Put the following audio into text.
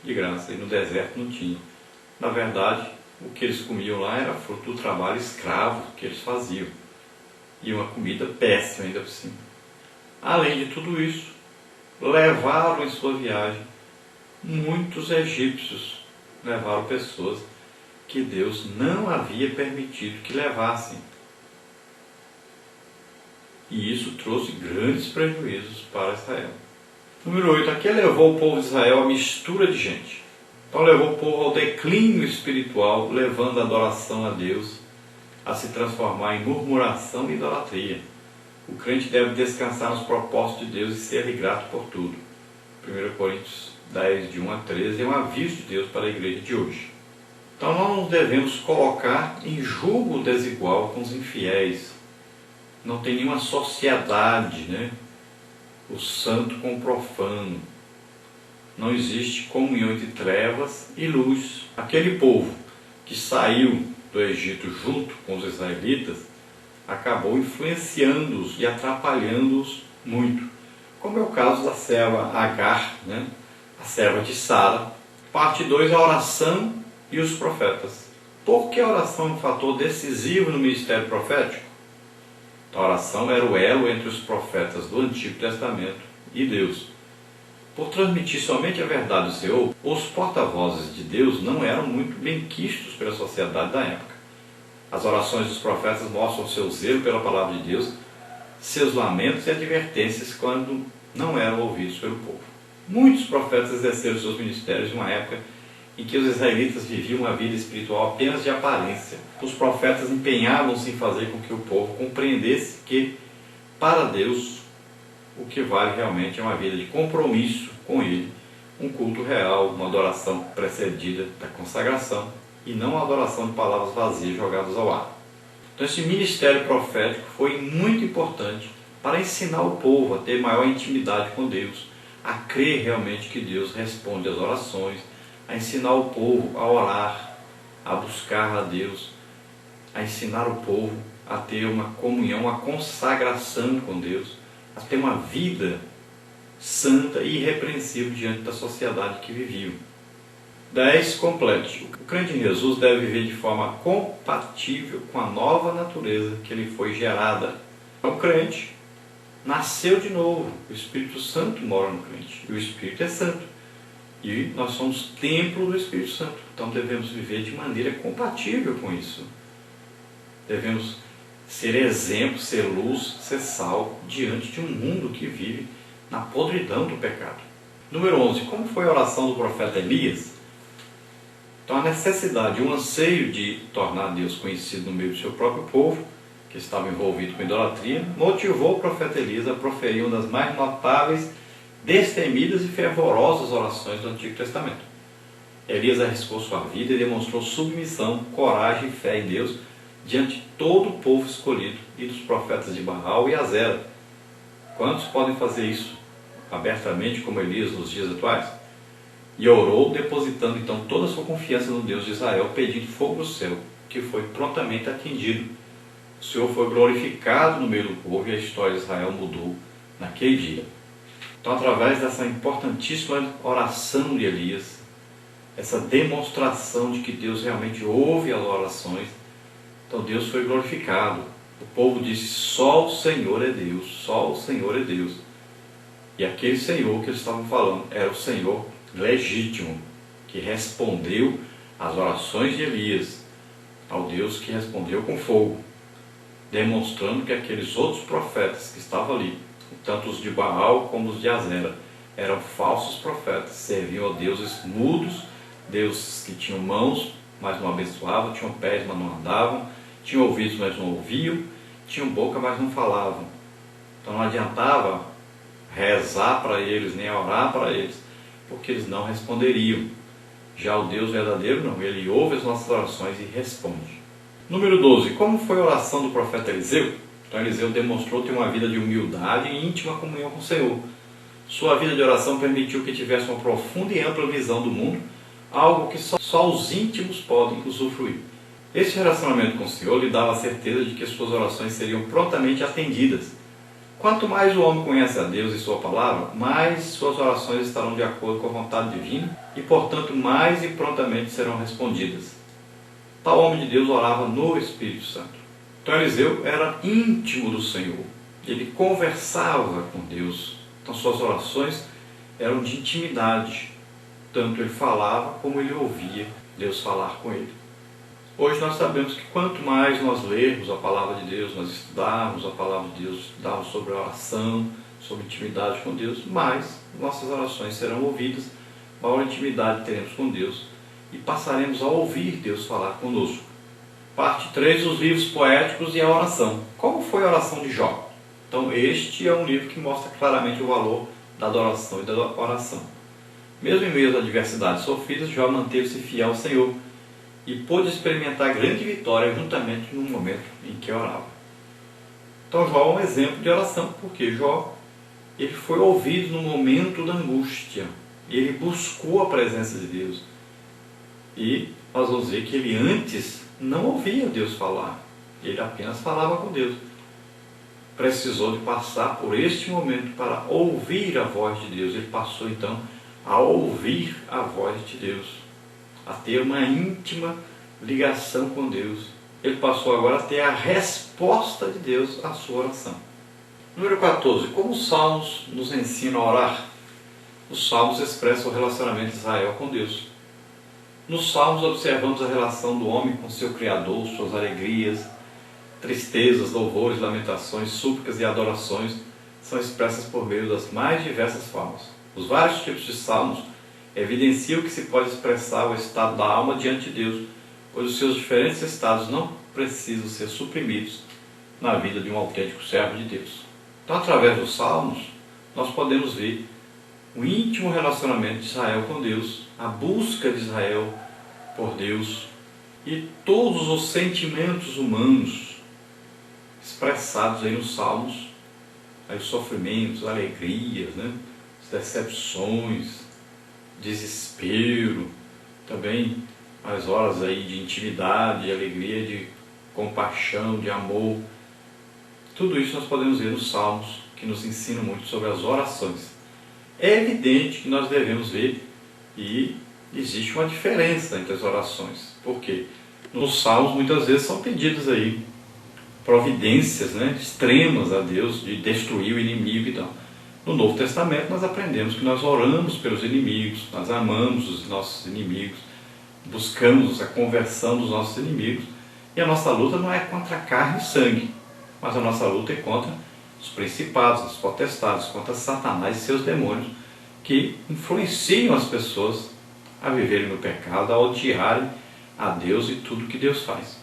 de graça, e no deserto não tinha. Na verdade, o que eles comiam lá era fruto do trabalho escravo que eles faziam, e uma comida péssima ainda por cima. Além de tudo isso, levaram em sua viagem muitos egípcios, levaram pessoas que Deus não havia permitido que levassem. E isso trouxe grandes prejuízos para Israel. Número 8. Aqui levou o povo de Israel a mistura de gente. Então levou o povo ao declínio espiritual, levando a adoração a Deus a se transformar em murmuração e idolatria. O crente deve descansar nos propósitos de Deus e ser-lhe grato por tudo. 1 Coríntios 10, de 1 a 13, é um aviso de Deus para a igreja de hoje. Então nós não devemos colocar em julgo desigual com os infiéis. Não tem nenhuma sociedade, o santo com o profano. Não existe comunhão entre trevas e luz. Aquele povo que saiu do Egito junto com os israelitas acabou influenciando-os e atrapalhando-os muito. Como é o caso da serva Agar, a serva de Sara. Parte 2, a oração e os profetas. Por que a oração é um fator decisivo no ministério profético? A oração era o elo entre os profetas do Antigo Testamento e Deus. Por transmitir somente a verdade do Senhor, os porta-vozes de Deus não eram muito bem quistos pela sociedade da época. As orações dos profetas mostram seu zelo pela palavra de Deus, seus lamentos e advertências quando não eram ouvidos pelo povo. Muitos profetas exerceram seus ministérios em uma época em que os israelitas viviam uma vida espiritual apenas de aparência. Os profetas empenhavam-se em fazer com que o povo compreendesse que, para Deus, o que vale realmente é uma vida de compromisso com Ele, um culto real, uma adoração precedida da consagração, e não uma adoração de palavras vazias jogadas ao ar. Então esse ministério profético foi muito importante para ensinar o povo a ter maior intimidade com Deus, a crer realmente que Deus responde às orações, a ensinar o povo a orar, a buscar a Deus, a ensinar o povo a ter uma comunhão, uma consagração com Deus, a ter uma vida santa e irrepreensível diante da sociedade que viviam. 10. Complete. O crente em Jesus deve viver de forma compatível com a nova natureza que lhe foi gerada. O crente nasceu de novo, o Espírito Santo mora no crente, e o Espírito é santo. E nós somos templo do Espírito Santo, então devemos viver de maneira compatível com isso. Devemos ser exemplo, ser luz, ser sal diante de um mundo que vive na podridão do pecado. Número 11. Como foi a oração do profeta Elias? Então a necessidade, o anseio de tornar Deus conhecido no meio do seu próprio povo, que estava envolvido com idolatria, motivou o profeta Elias a proferir uma das mais notáveis, destemidas e fervorosas orações do Antigo Testamento. Elias arriscou sua vida e demonstrou submissão, coragem e fé em Deus diante de todo o povo escolhido e dos profetas de Baal e Azera. Quantos podem fazer isso abertamente como Elias nos dias atuais? E orou, depositando então toda a sua confiança no Deus de Israel, pedindo fogo do céu, que foi prontamente atendido. O Senhor foi glorificado no meio do povo e a história de Israel mudou naquele dia. Então, através dessa importantíssima oração de Elias, essa demonstração de que Deus realmente ouve as orações, então Deus foi glorificado. O povo disse: só o Senhor é Deus, só o Senhor é Deus. E aquele Senhor que eles estavam falando era o Senhor legítimo, que respondeu às orações de Elias, ao Deus que respondeu com fogo, demonstrando que aqueles outros profetas que estavam ali, tanto os de Baal como os de Azera, eram falsos profetas, serviam a deuses mudos, deuses que tinham mãos, mas não abençoavam, tinham pés, mas não andavam, tinham ouvidos, mas não ouviam, tinham boca, mas não falavam. Então não adiantava rezar para eles, nem orar para eles, porque eles não responderiam. Já o Deus verdadeiro não, ele ouve as nossas orações e responde. Número 12. Como foi a oração do profeta Eliseu? Então Eliseu demonstrou ter uma vida de humildade e íntima comunhão com o Senhor. Sua vida de oração permitiu que tivesse uma profunda e ampla visão do mundo, algo que só os íntimos podem usufruir. Esse relacionamento com o Senhor lhe dava a certeza de que suas orações seriam prontamente atendidas. Quanto mais o homem conhece a Deus e sua palavra, mais suas orações estarão de acordo com a vontade divina e portanto mais e prontamente serão respondidas. Tal homem de Deus orava no Espírito Santo. Então Eliseu era íntimo do Senhor, ele conversava com Deus, então suas orações eram de intimidade, tanto ele falava como ele ouvia Deus falar com ele. Hoje nós sabemos que quanto mais nós lermos a palavra de Deus, nós estudarmos a palavra de Deus, estudarmos sobre a oração, sobre intimidade com Deus, mais nossas orações serão ouvidas, maior intimidade teremos com Deus e passaremos a ouvir Deus falar conosco. Parte 3, os livros poéticos e a oração. Como foi a oração de Jó? Então este é um livro que mostra claramente o valor da adoração e da oração. Mesmo em meio às adversidades sofridas, Jó manteve-se fiel ao Senhor e pôde experimentar grande vitória juntamente no momento em que orava. Então Jó é um exemplo de oração, porque Jó ele foi ouvido no momento da angústia, ele buscou a presença de Deus. E nós vamos ver que ele antes não ouvia Deus falar, ele apenas falava com Deus. Precisou de passar por este momento para ouvir a voz de Deus. Ele passou então a ouvir a voz de Deus, a ter uma íntima ligação com Deus. Ele passou agora a ter a resposta de Deus à sua oração. Número 14. Como os Salmos nos ensinam a orar? Os Salmos expressam o relacionamento de Israel com Deus. Nos Salmos observamos a relação do homem com seu Criador, suas alegrias, tristezas, louvores, lamentações, súplicas e adorações são expressas por meio das mais diversas formas. Os vários tipos de salmos evidenciam que se pode expressar o estado da alma diante de Deus, pois os seus diferentes estados não precisam ser suprimidos na vida de um autêntico servo de Deus. Então, através dos salmos, nós podemos ver o íntimo relacionamento de Israel com Deus, a busca de Israel por Deus e todos os sentimentos humanos expressados aí nos salmos, aí os sofrimentos, alegrias, as decepções, desespero, também as horas aí de intimidade, de alegria, de compaixão, de amor. Tudo isso nós podemos ver nos salmos, que nos ensinam muito sobre as orações. É evidente que nós devemos ver e existe uma diferença entre as orações, porque nos salmos muitas vezes são pedidos aí providências extremas a Deus de destruir o inimigo e tal. No Novo Testamento nós aprendemos que nós oramos pelos inimigos, nós amamos os nossos inimigos, buscamos a conversão dos nossos inimigos, e a nossa luta não é contra carne e sangue, mas a nossa luta é contra os principados, os potestades, contra Satanás e seus demônios, que influenciam as pessoas a viverem no pecado, a odiarem a Deus e tudo que Deus faz.